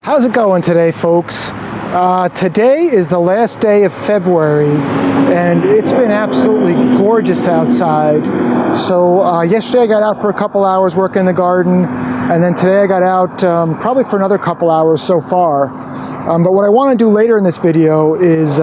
How's it going today, folks? Today is the last day of February and it's been absolutely gorgeous outside. So yesterday I got out for a couple hours working in the garden, and then today I got out probably for another couple hours so far. But what I want to do later in this video is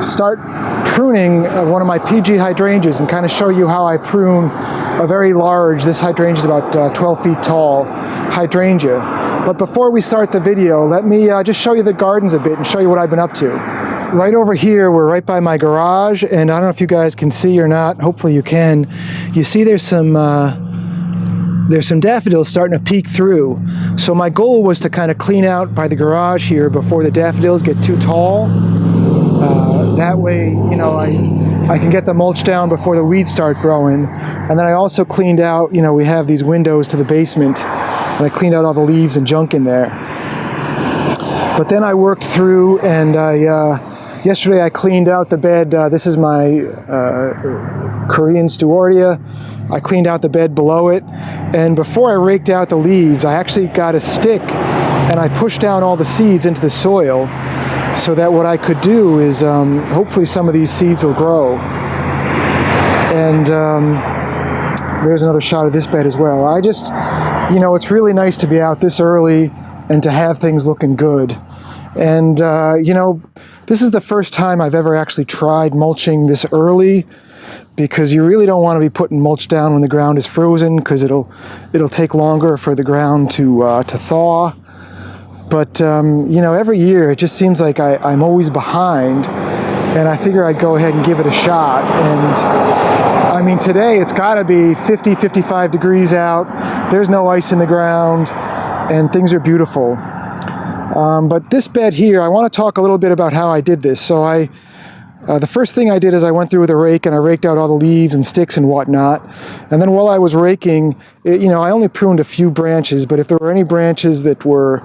start pruning one of my PG hydrangeas and kind of show you how I prune a very large, this hydrangea is about 12 feet tall, hydrangea. But before we start the video, let me just show you the gardens a bit and show you what I've been up to. Right over here, we're right by my garage, and I don't know if you guys can see or not. Hopefully you can. You see there's some daffodils starting to peek through. So my goal was to kind of clean out by the garage here before the daffodils get too tall. That way, you know, I can get the mulch down before the weeds start growing. And then I also cleaned out, you know, we have these windows to the basement, and I cleaned out all the leaves and junk in there. But then I worked through, and yesterday I cleaned out the bed. This is my Korean Spirea. I cleaned out the bed below it, and before I raked out the leaves, I actually got a stick and I pushed down all the seeds into the soil, so that what I could do is hopefully some of these seeds will grow. And there's another shot of this bed as well. I just, you know, it's really nice to be out this early and to have things looking good. And you know, this is the first time I've ever actually tried mulching this early, because you really don't want to be putting mulch down when the ground is frozen, because it'll take longer for the ground to thaw. But you know, every year it just seems like I'm always behind, and I figure I'd go ahead and give it a shot. And I mean, today it's got to be 50, 55 degrees out. There's no ice in the ground, and things are beautiful. But this bed here, I want to talk a little bit about how I did this. So the first thing I did is I went through with a rake and I raked out all the leaves and sticks and whatnot. And then while I was raking, you know, I only pruned a few branches, but if there were any branches that were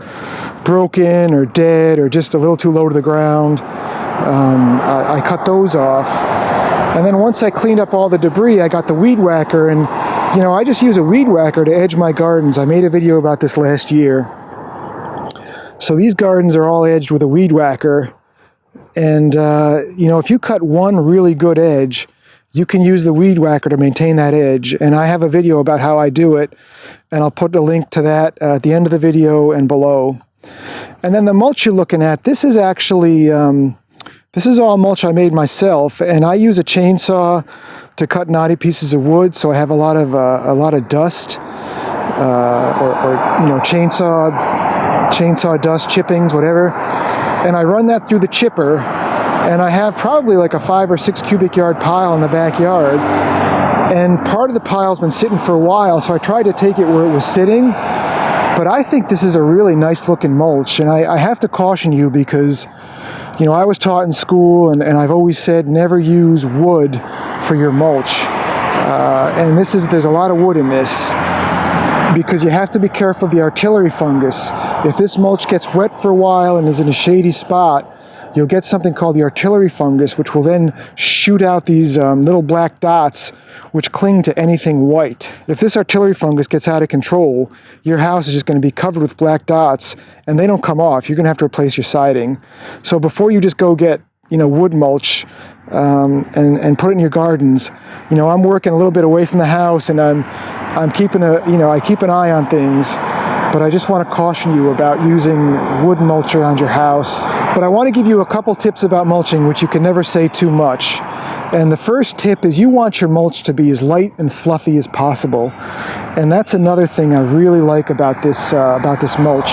broken or dead or just a little too low to the ground, I cut those off. And then once I cleaned up all the debris, I got the weed whacker, and you know, I just use a weed whacker to edge my gardens. I made a video about this last year. So these gardens are all edged with a weed whacker. And, you know, if you cut one really good edge, you can use the weed whacker to maintain that edge. And I have a video about how I do it, and I'll put a link to that at the end of the video and below. And then the mulch you're looking at, this is actually, this is all mulch I made myself, and I use a chainsaw to cut knotty pieces of wood, so I have a lot of dust, or you know, chainsaw dust, chippings, whatever. And I run that through the chipper, and I have probably like a 5 or 6 cubic yard pile in the backyard. And part of the pile's been sitting for a while, so I tried to take it where it was sitting. But I think this is a really nice looking mulch, and I have to caution you because, you know, I was taught in school, and I've always said never use wood for your mulch. And there's a lot of wood in this, because you have to be careful of the artillery fungus. If this mulch gets wet for a while and is in a shady spot, you'll get something called the artillery fungus, which will then shoot out these little black dots which cling to anything white. If this artillery fungus gets out of control, your house is just going to be covered with black dots, and they don't come off. You're going to have to replace your siding. So before you just go get, you know, wood mulch and put it in your gardens, you know, I'm working a little bit away from the house, and I'm keeping I keep an eye on things. But I just want to caution you about using wood mulch around your house. But I want to give you a couple tips about mulching, which you can never say too much. And the first tip is you want your mulch to be as light and fluffy as possible. And that's another thing I really like about this mulch,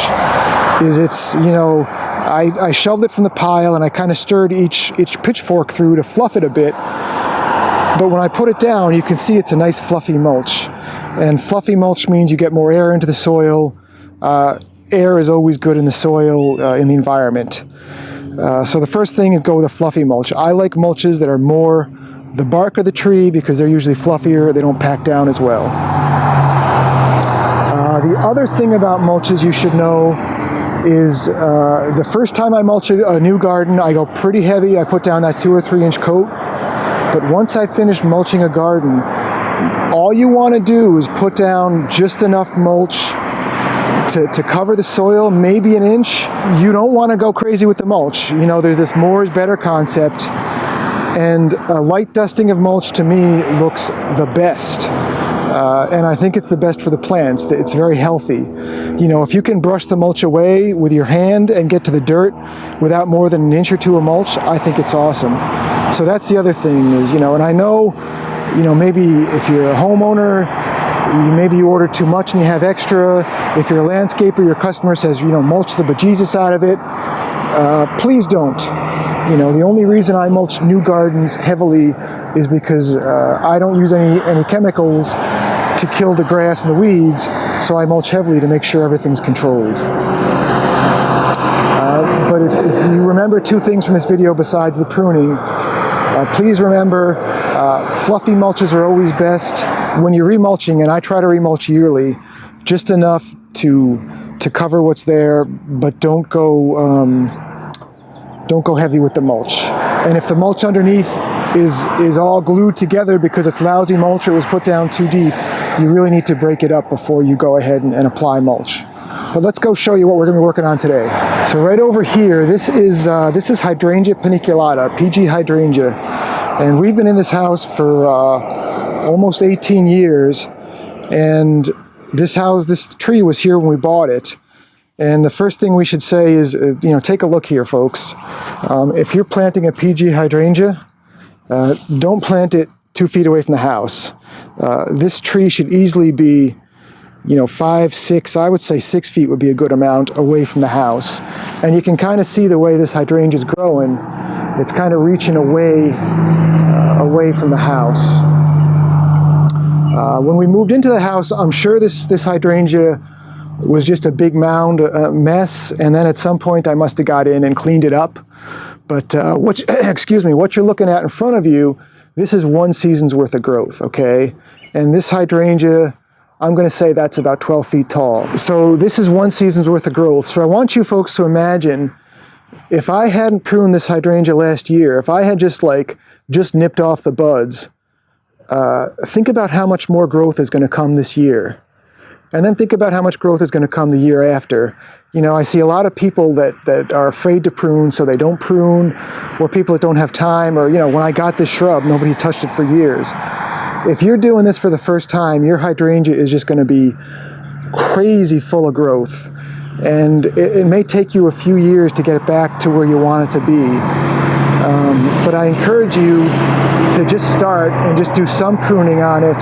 is it's, you know, I shoved it from the pile and I kind of stirred each pitchfork through to fluff it a bit. But when I put it down, you can see it's a nice fluffy mulch. And fluffy mulch means you get more air into the soil. Air is always good in the soil, in the environment. So the first thing is go with a fluffy mulch. I like mulches that are more the bark of the tree, because they're usually fluffier, they don't pack down as well. The other thing about mulches you should know is the first time I mulch a new garden, I go pretty heavy. I put down that 2 or 3 inch coat. But once I finish mulching a garden, all you want to do is put down just enough mulch to cover the soil, maybe an inch. You don't want to go crazy with the mulch. You know, there's this more is better concept, and a light dusting of mulch to me looks the best. And I think it's the best for the plants. It's very healthy. You know, if you can brush the mulch away with your hand and get to the dirt without more than an inch or two of mulch, I think it's awesome. So that's the other thing is, you know, and I know, you know, maybe if you're a homeowner, maybe you order too much and you have extra. If you're a landscaper, your customer says, you know, mulch the bejesus out of it. Please don't. You know, the only reason I mulch new gardens heavily is because I don't use any chemicals to kill the grass and the weeds, so I mulch heavily to make sure everything's controlled. But if you remember two things from this video besides the pruning, please remember fluffy mulches are always best. When you're remulching, and I try to remulch yearly, just enough to cover what's there, but don't go heavy with the mulch. And if the mulch underneath is all glued together because it's lousy mulch or it was put down too deep, you really need to break it up before you go ahead and apply mulch. But let's go show you what we're going to be working on today. So right over here, this is Hydrangea paniculata, PG Hydrangea, and we've been in this house for almost 18 years, and this tree was here when we bought it. And the first thing we should say is, you know, take a look here, folks. If you're planting a PG hydrangea, don't plant it 2 feet away from the house. This tree should easily be, you know, 5, 6, I would say 6 feet would be a good amount away from the house. And you can kind of see the way this hydrangea is growing. It's kind of reaching away from the house. When we moved into the house, I'm sure this hydrangea was just a big mound mess, and then at some point I must have got in and cleaned it up. But excuse me, what you're looking at in front of you, this is 1 season's worth of growth, okay? And this hydrangea, I'm going to say that's about 12 feet tall. So this is 1 season's worth of growth. So I want you folks to imagine, if I hadn't pruned this hydrangea last year, if I had just nipped off the buds, think about how much more growth is going to come this year. And then think about how much growth is going to come the year after. You know, I see a lot of people that are afraid to prune, so they don't prune, or people that don't have time, or, you know, when I got this shrub, nobody touched it for years. If you're doing this for the first time, your hydrangea is just going to be crazy full of growth. And it may take you a few years to get it back to where you want it to be. But I encourage you to just start and just do some pruning on it,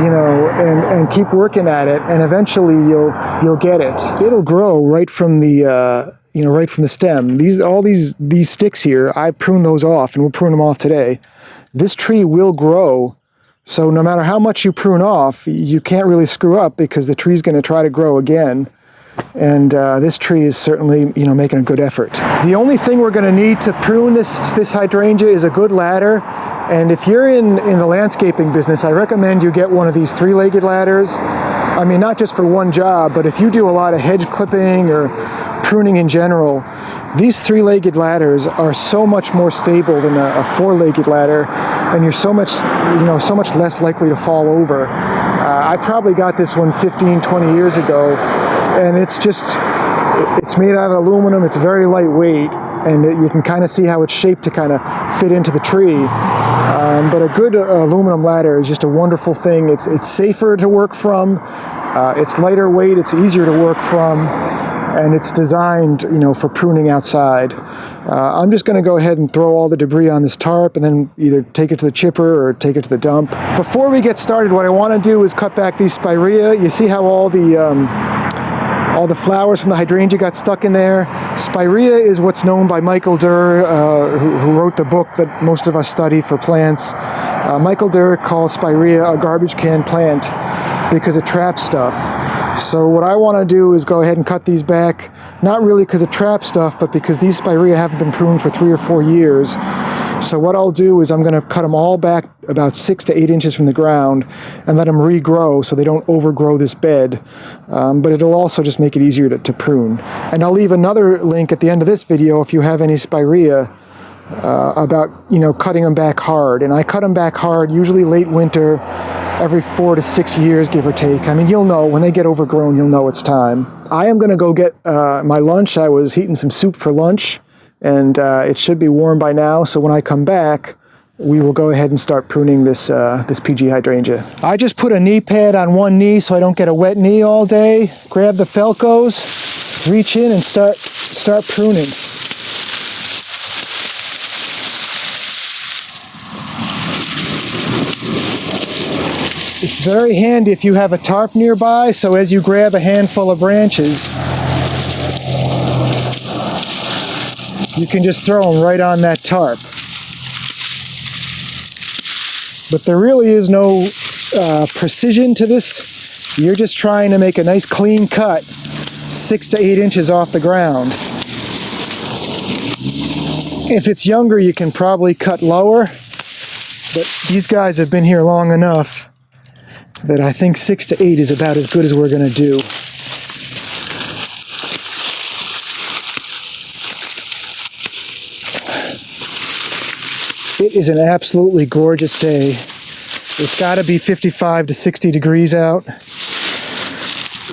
you know, and keep working at it, and eventually you'll get it. It'll grow right from the you know, right from the stem. All these sticks here, I prune those off, and we'll prune them off today. This tree will grow, so no matter how much you prune off, you can't really screw up because the tree's going to try to grow again. And this tree is certainly, you know, making a good effort. The only thing we're going to need to prune this hydrangea is a good ladder. And if you're in the landscaping business, I recommend you get one of these 3-legged ladders. I mean, not just for one job, but if you do a lot of hedge clipping or pruning in general, these 3-legged ladders are so much more stable than a 4-legged ladder, and you're so much less likely to fall over. I probably got this one 15, 20 years ago, and it's made out of aluminum. It's very lightweight, and you can kind of see how it's shaped to kind of fit into the tree. But a good aluminum ladder is just a wonderful thing. It's safer to work from. It's lighter weight. It's easier to work from, and it's designed, you know, for pruning outside. I'm just going to go ahead and throw all the debris on this tarp, and then either take it to the chipper or take it to the dump. Before we get started, what I want to do is cut back these Spirea. You see how all the flowers from the hydrangea got stuck in there? Spirea is what's known by Michael Durr, who wrote the book that most of us study for plants. Michael Durr calls Spirea a garbage can plant because it traps stuff. So what I want to do is go ahead and cut these back, not really because it traps stuff, but because these Spirea haven't been pruned for 3 or 4 years. So what I'll do is I'm going to cut them all back about 6 to 8 inches from the ground and let them regrow so they don't overgrow this bed. But it'll also just make it easier to prune. And I'll leave another link at the end of this video if you have any Spirea about, you know, cutting them back hard. And I cut them back hard, usually late winter, every 4 to 6 years, give or take. I mean, you'll know, when they get overgrown, you'll know it's time. I am gonna go get my lunch. I was heating some soup for lunch, and it should be warm by now, so when I come back, we will go ahead and start pruning this PG hydrangea. I just put a knee pad on one knee so I don't get a wet knee all day. Grab the Felcos, reach in and start pruning. It's very handy if you have a tarp nearby, so as you grab a handful of branches, you can just throw them right on that tarp. But there really is no precision to this. You're just trying to make a nice clean cut, 6 to 8 inches off the ground. If it's younger, you can probably cut lower, but these guys have been here long enough that I think 6 to 8 is about as good as we're going to do. It is an absolutely gorgeous day. It's got to be 55 to 60 degrees out.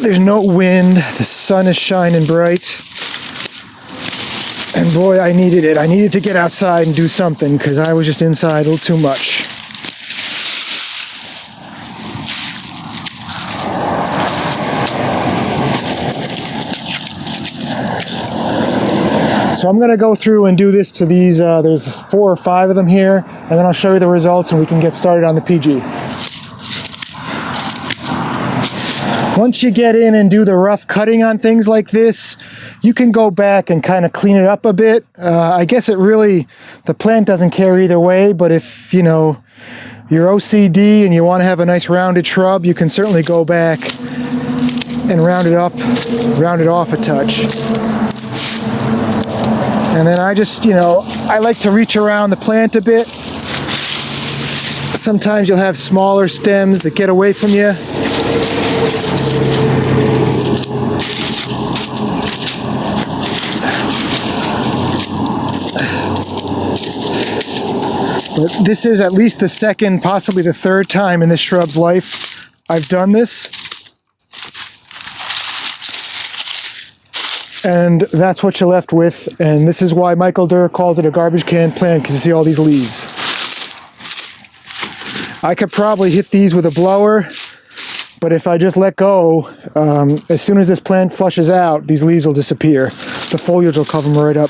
There's no wind. The sun is shining bright. And boy, I needed it. I needed to get outside and do something because I was just inside a little too much. So I'm going to go through and do this to these, there's 4 or 5 of them here, and then I'll show you the results and we can get started on the PG. Once you get in and do the rough cutting on things like this, you can go back and kind of clean it up a bit. I guess the plant doesn't care either way, but if, you know, you're OCD and you want to have a nice rounded shrub, you can certainly go back and round it off a touch. And then I just, you know, I like to reach around the plant a bit. Sometimes you'll have smaller stems that get away from you. But this is at least the second, possibly the third time in this shrub's life I've done this. And that's what you're left with, and this is why Michael Durr calls it a garbage can plant, because you see all these leaves. I could probably hit these with a blower, but if I just let go, as soon as this plant flushes out, these leaves will disappear. The foliage will cover them right up.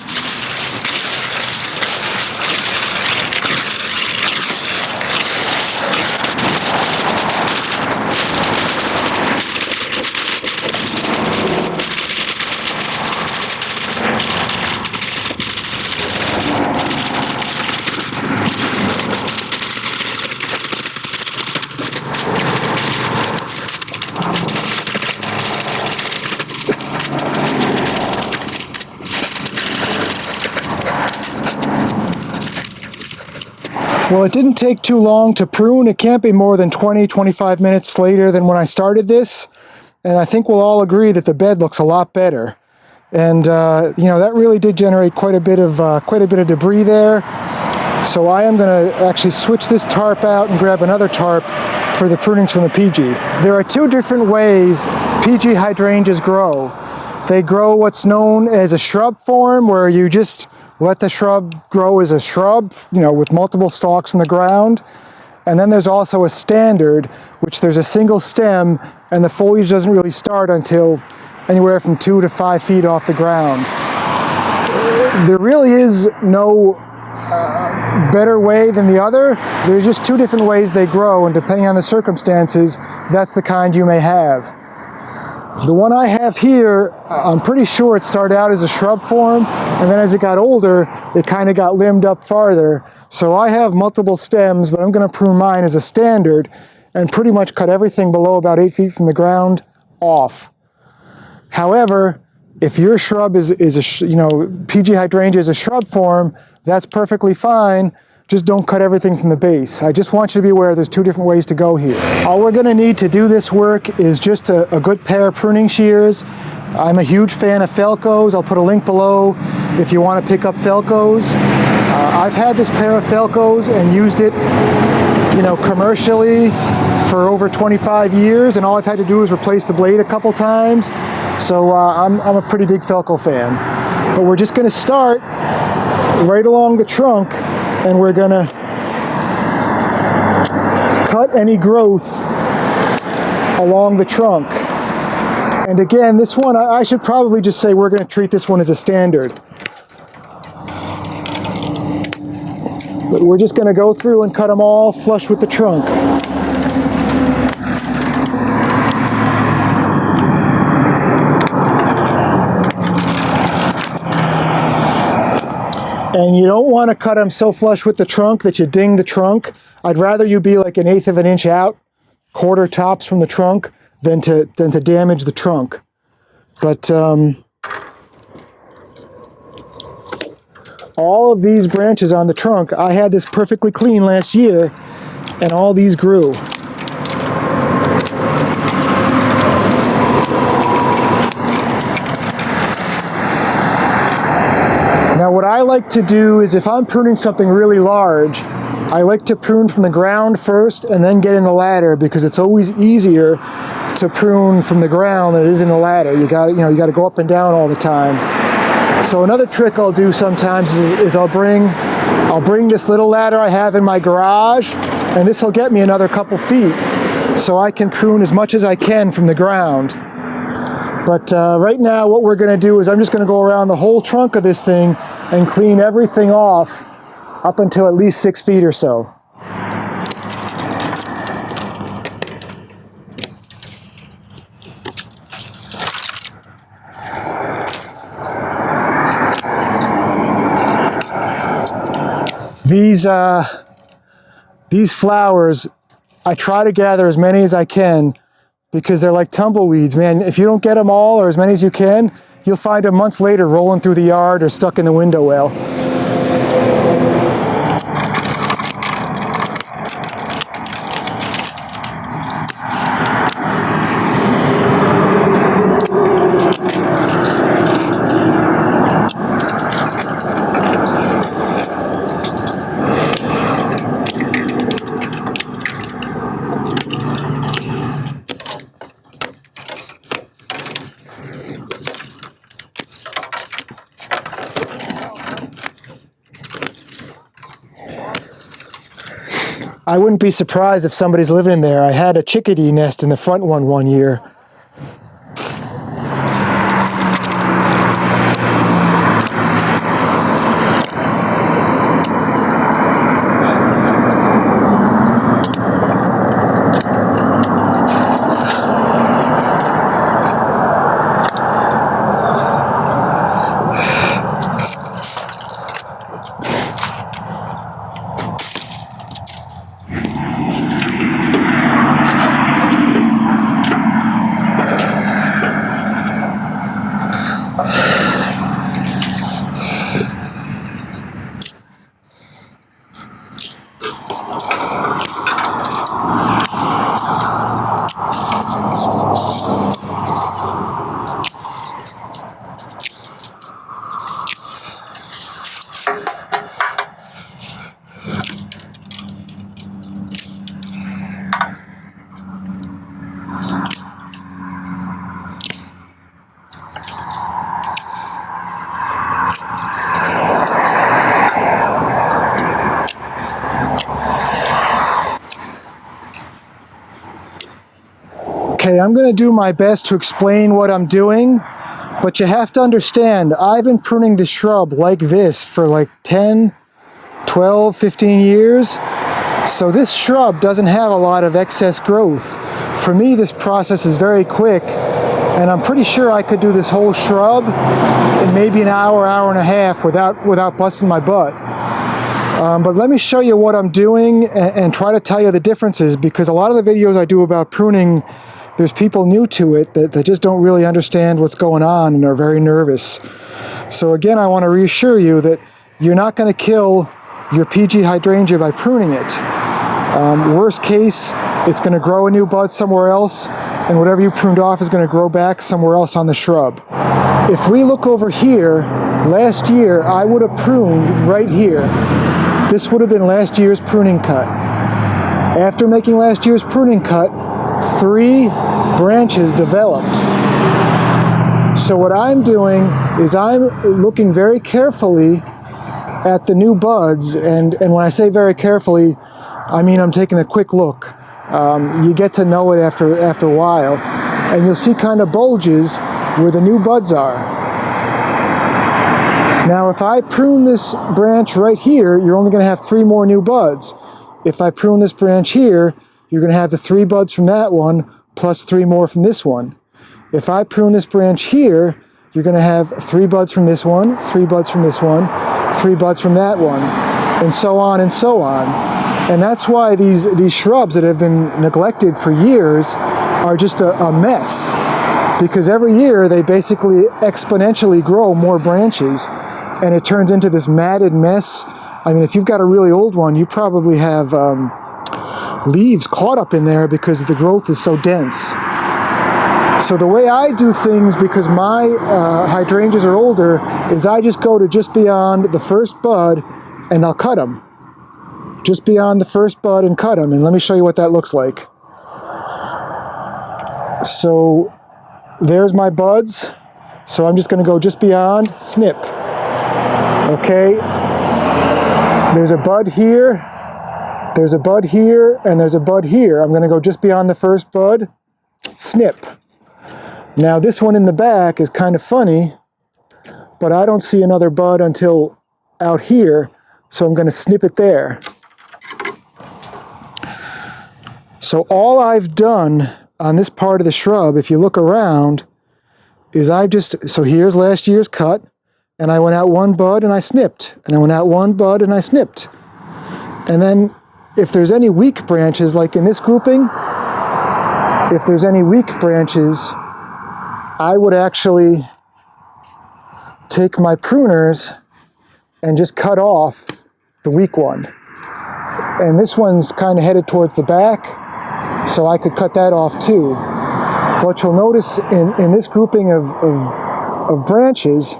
Well, it didn't take too long to prune. It can't be more than 20-25 minutes later than when I started this. And I think we'll all agree that the bed looks a lot better. And you know, that really did generate quite a bit of debris there. So I am going to actually switch this tarp out and grab another tarp for the prunings from the PG. There are 2 different ways PG hydrangeas grow. They grow what's known as a shrub form, where you just let the shrub grow as a shrub, you know, with multiple stalks from the ground. And then there's also a standard, which there's a single stem, and the foliage doesn't really start until anywhere from 2 to 5 feet off the ground. There really is no better way than the other. There's just 2 different ways they grow, and depending on the circumstances, that's the kind you may have. The one I have here, I'm pretty sure it started out as a shrub form, and then as it got older, it kind of got limbed up farther. So I have multiple stems, but I'm going to prune mine as a standard and pretty much cut everything below about 8 feet from the ground off. However, if your shrub is you know, PG hydrangea is a shrub form, that's perfectly fine. Just don't cut everything from the base. I just want you to be aware there's 2 different ways to go here. All we're gonna need to do this work is just a good pair of pruning shears. I'm a huge fan of Felcos. I'll put a link below if you want to pick up Felcos. I've had this pair of Felcos and used it, you know, commercially for over 25 years, and all I've had to do is replace the blade a couple times. So I'm a pretty big Felco fan. But we're just going to start right along the trunk, and we're going to cut any growth along the trunk. And again, this one, I should probably just say we're going to treat this one as a standard. But we're just going to go through and cut them all flush with the trunk. And you don't want to cut them so flush with the trunk that you ding the trunk. I'd rather you be like 1/8 of an inch out, quarter tops from the trunk, than to damage the trunk. But all of these branches on the trunk, I had this perfectly clean last year, and all these grew. Now what I like to do is if I'm pruning something really large, I like to prune from the ground first and then get in the ladder, because it's always easier to prune from the ground than it is in the ladder. You got to go up and down all the time. So another trick I'll do sometimes is I'll bring this little ladder I have in my garage, and this will get me another couple feet, so I can prune as much as I can from the ground. But right now what we're going to do is I'm just going to go around the whole trunk of this thing and clean everything off up until at least 6 feet or so. These flowers, I try to gather as many as I can, because they're like tumbleweeds, man. If you don't get them all, or as many as you can, you'll find them months later rolling through the yard or stuck in the window well. I wouldn't be surprised if somebody's living in there. I had a chickadee nest in the front one year. Okay, I'm going to do my best to explain what I'm doing, but you have to understand, I've been pruning the shrub like this for like 10, 12, 15 years. So this shrub doesn't have a lot of excess growth. For me, this process is very quick, and I'm pretty sure I could do this whole shrub in maybe an hour, hour and a half without busting my butt. But let me show you what I'm doing and try to tell you the differences, because a lot of the videos I do about pruning, there's people new to it that just don't really understand what's going on and are very nervous. So again, I want to reassure you that you're not going to kill your PG hydrangea by pruning it. Worst case, it's going to grow a new bud somewhere else, and whatever you pruned off is going to grow back somewhere else on the shrub. If we look over here, last year I would have pruned right here. This would have been last year's pruning cut. After making last year's pruning cut, 3 branches developed. So what I'm doing is I'm looking very carefully at the new buds, and when I say very carefully, I mean I'm taking a quick look. You get to know it after a while, and you'll see kind of bulges where the new buds are. Now if I prune this branch right here, you're only going to have 3 more new buds. If I prune this branch here, you're going to have the 3 buds from that one plus 3 more from this one. If I prune this branch here, you're going to have 3 buds from this one, 3 buds from this one, 3 buds from that one, and so on and so on. And that's why these shrubs that have been neglected for years are just a mess, because every year they basically exponentially grow more branches, and it turns into this matted mess. I mean, if you've got a really old one, you probably have leaves caught up in there because the growth is so dense. So the way I do things, because my hydrangeas are older, is I just go to just beyond the first bud and I'll cut them. Just beyond the first bud and cut them. And let me show you what that looks like. So there's my buds. So I'm just going to go just beyond, snip. Okay. There's a bud here. There's a bud here, and there's a bud here. I'm going to go just beyond the first bud, snip. Now this one in the back is kind of funny, but I don't see another bud until out here, so I'm going to snip it there. So all I've done on this part of the shrub, if you look around, is so here's last year's cut, and I went out 1 bud and I snipped, and I went out 1 bud and I snipped. And then if there's any weak branches, like in this grouping, if there's any weak branches, I would actually take my pruners and just cut off the weak one. And this one's kind of headed towards the back, so I could cut that off too. But you'll notice in this grouping of branches,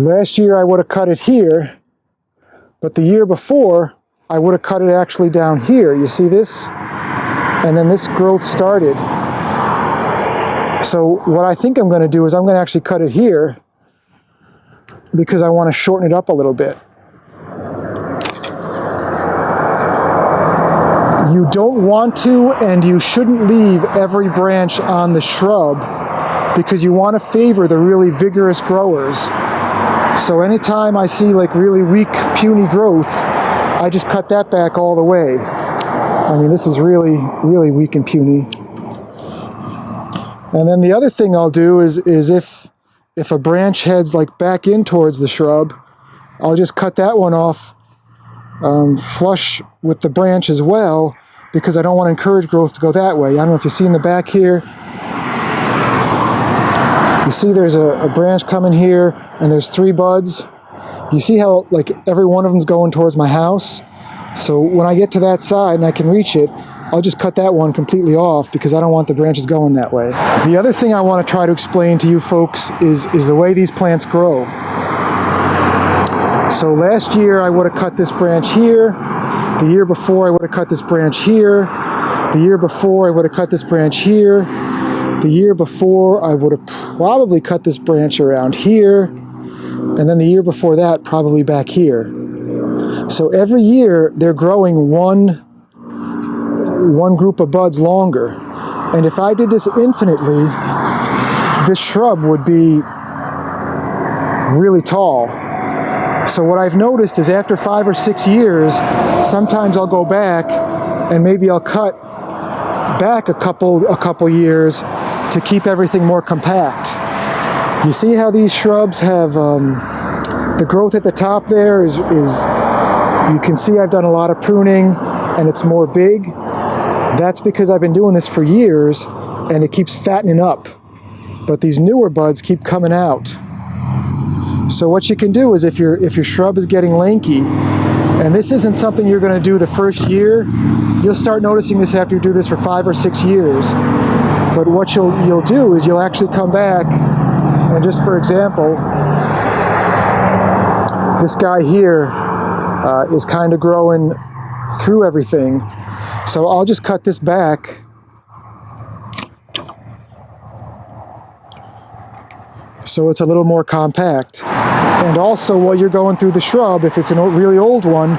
last year I would have cut it here, but the year before I would have cut it actually down here. You see this? And then this growth started. So what I think I'm going to do is I'm going to actually cut it here because I want to shorten it up a little bit. You don't want to, and you shouldn't leave every branch on the shrub because you want to favor the really vigorous growers. So anytime I see like really weak, puny growth, I just cut that back all the way. I mean, this is really, really weak and puny. And then the other thing I'll do is if a branch heads like back in towards the shrub, I'll just cut that one off flush with the branch as well, because I don't want to encourage growth to go that way. I don't know if you see in the back here, you see there's a branch coming here and there's 3 buds. You see how like every one of them's going towards my house? So when I get to that side and I can reach it, I'll just cut that one completely off because I don't want the branches going that way. The other thing I want to try to explain to you folks is the way these plants grow. So last year I would have cut this branch here. The year before I would have cut this branch here. The year before I would have cut this branch here. The year before I would have probably cut this branch around here. And then the year before that, probably back here. So every year they're growing one group of buds longer. And if I did this infinitely, this shrub would be really tall. So what I've noticed is after 5 or 6 years, sometimes I'll go back and maybe I'll cut back a couple years to keep everything more compact. You see how these shrubs have the growth at the top there is you can see I've done a lot of pruning and it's more big. That's because I've been doing this for years and it keeps fattening up. But these newer buds keep coming out. So what you can do is if your shrub is getting lanky, and this isn't something you're going to do the first year, you'll start noticing this after you do this for 5 or 6 years. But what you'll do is you'll actually come back And just for example, this guy here is kind of growing through everything. So I'll just cut this back. So it's a little more compact. And also while you're going through the shrub, if it's a really old one,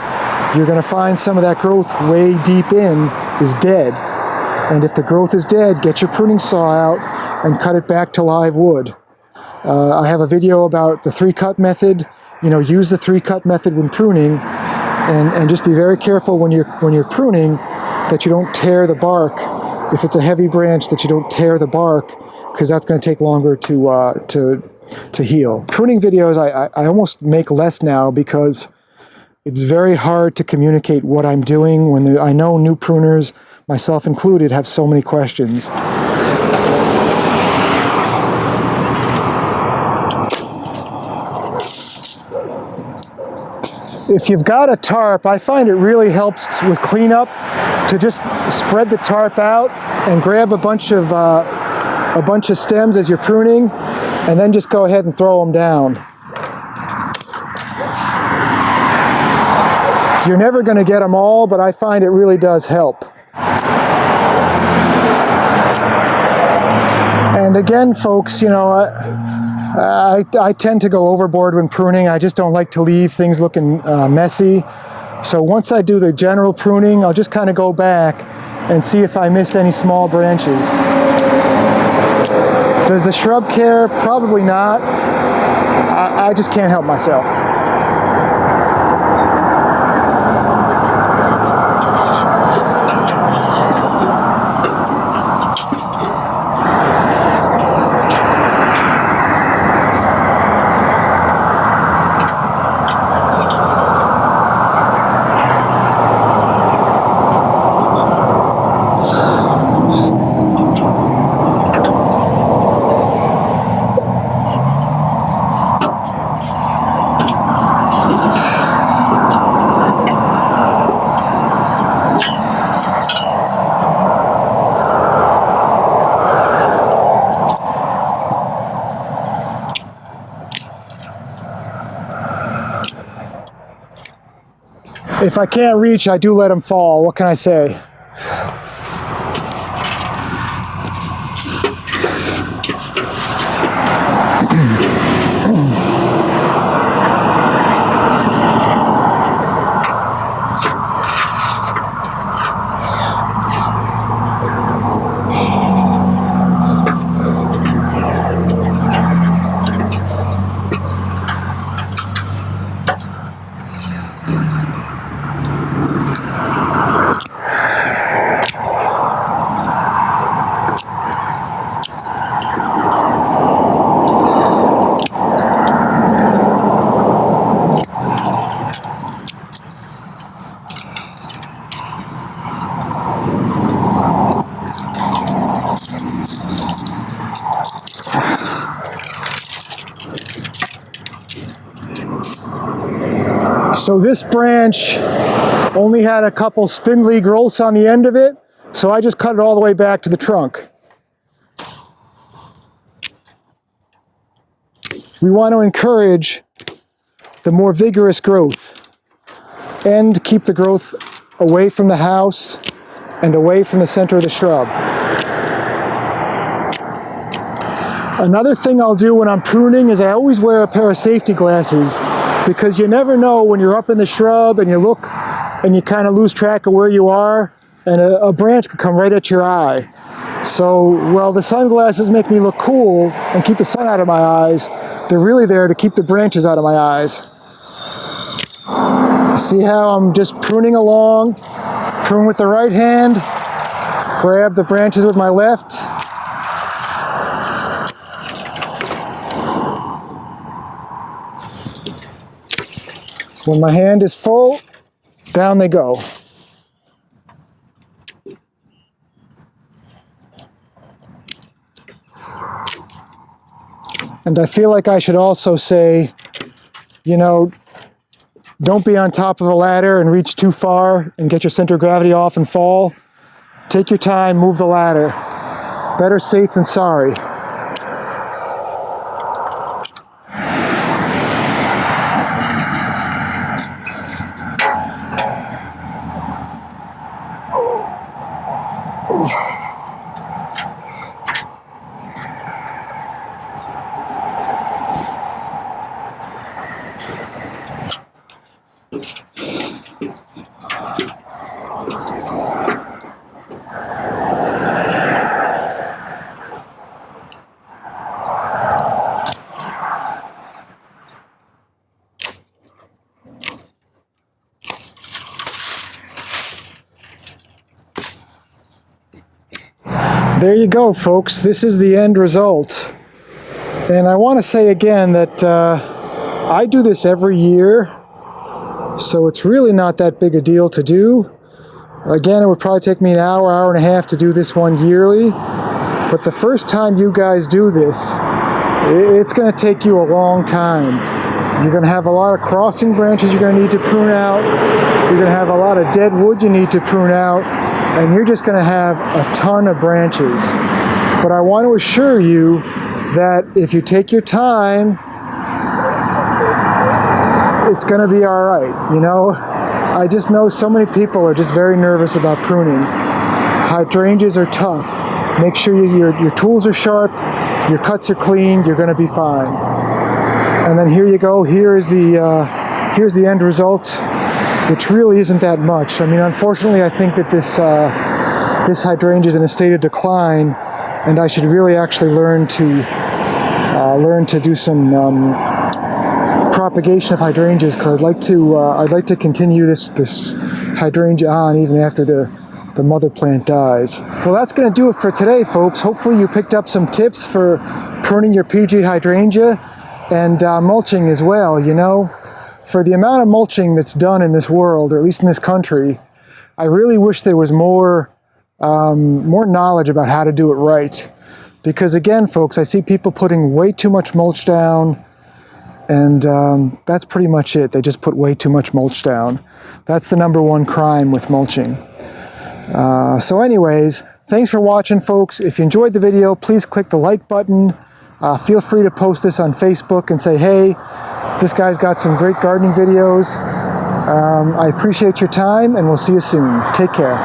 you're going to find some of that growth way deep in is dead. And if the growth is dead, get your pruning saw out and cut it back to live wood. I have a video about the 3-cut method. You know, use the 3-cut method when pruning, and just be very careful when you're pruning that you don't tear the bark. If it's a heavy branch, that you don't tear the bark, because that's going to take longer to heal. Pruning videos I almost make less now because it's very hard to communicate what I'm doing when I know new pruners, myself included, have so many questions. If you've got a tarp, I find it really helps with cleanup to just spread the tarp out and grab a bunch of stems as you're pruning, and then just go ahead and throw them down. You're never going to get them all, but I find it really does help. And again, folks, you know, I tend to go overboard when pruning. I just don't like to leave things looking messy. So once I do the general pruning, I'll just kind of go back and see if I missed any small branches. Does the shrub care? Probably not. I just can't help myself. If I can't reach, I do let them fall. What can I say? So this branch only had a couple spindly growths on the end of it, so I just cut it all the way back to the trunk. We want to encourage the more vigorous growth and keep the growth away from the house and away from the center of the shrub. Another thing I'll do when I'm pruning is I always wear a pair of safety glasses, because you never know when you're up in the shrub and you look and you kind of lose track of where you are, and a branch could come right at your eye. So, well, the sunglasses make me look cool and keep the sun out of my eyes. They're really there to keep the branches out of my eyes. See how I'm just pruning along? Prune with the right hand, grab the branches with my left. When my hand is full, down they go. And I feel like I should also say, you know, don't be on top of a ladder and reach too far and get your center of gravity off and fall. Take your time, move the ladder. Better safe than sorry. There you go, folks. This is the end result. And I want to say again that I do this every year, so it's really not that big a deal to do. Again, it would probably take me an hour, hour and a half to do this one yearly. But the first time you guys do this, it's going to take you a long time. You're going to have a lot of crossing branches you're going to need to prune out. You're going to have a lot of dead wood you need to prune out. And you're just going to have a ton of branches. But I want to assure you that if you take your time, it's going to be all right. You know, I just know so many people are just very nervous about pruning. Hydrangeas are tough. Make sure your tools are sharp, your cuts are clean, you're going to be fine. And then here you go. Here's the end result, which really isn't that much. I mean, unfortunately, I think that this hydrangea is in a state of decline, and I should really actually learn to do some propagation of hydrangeas, because I'd like to continue this hydrangea on even after the mother plant dies. Well, that's going to do it for today, folks. Hopefully you picked up some tips for pruning your PG hydrangea and mulching as well. You know, for the amount of mulching that's done in this world, or at least in this country, I really wish there was more knowledge about how to do it right. Because again, folks, I see people putting way too much mulch down, and that's pretty much it. They just put way too much mulch down. That's the #1 crime with mulching. So anyways, thanks for watching, folks. If you enjoyed the video, please click the like button. Feel free to post this on Facebook and say, hey, this guy's got some great gardening videos. I appreciate your time, and we'll see you soon. Take care.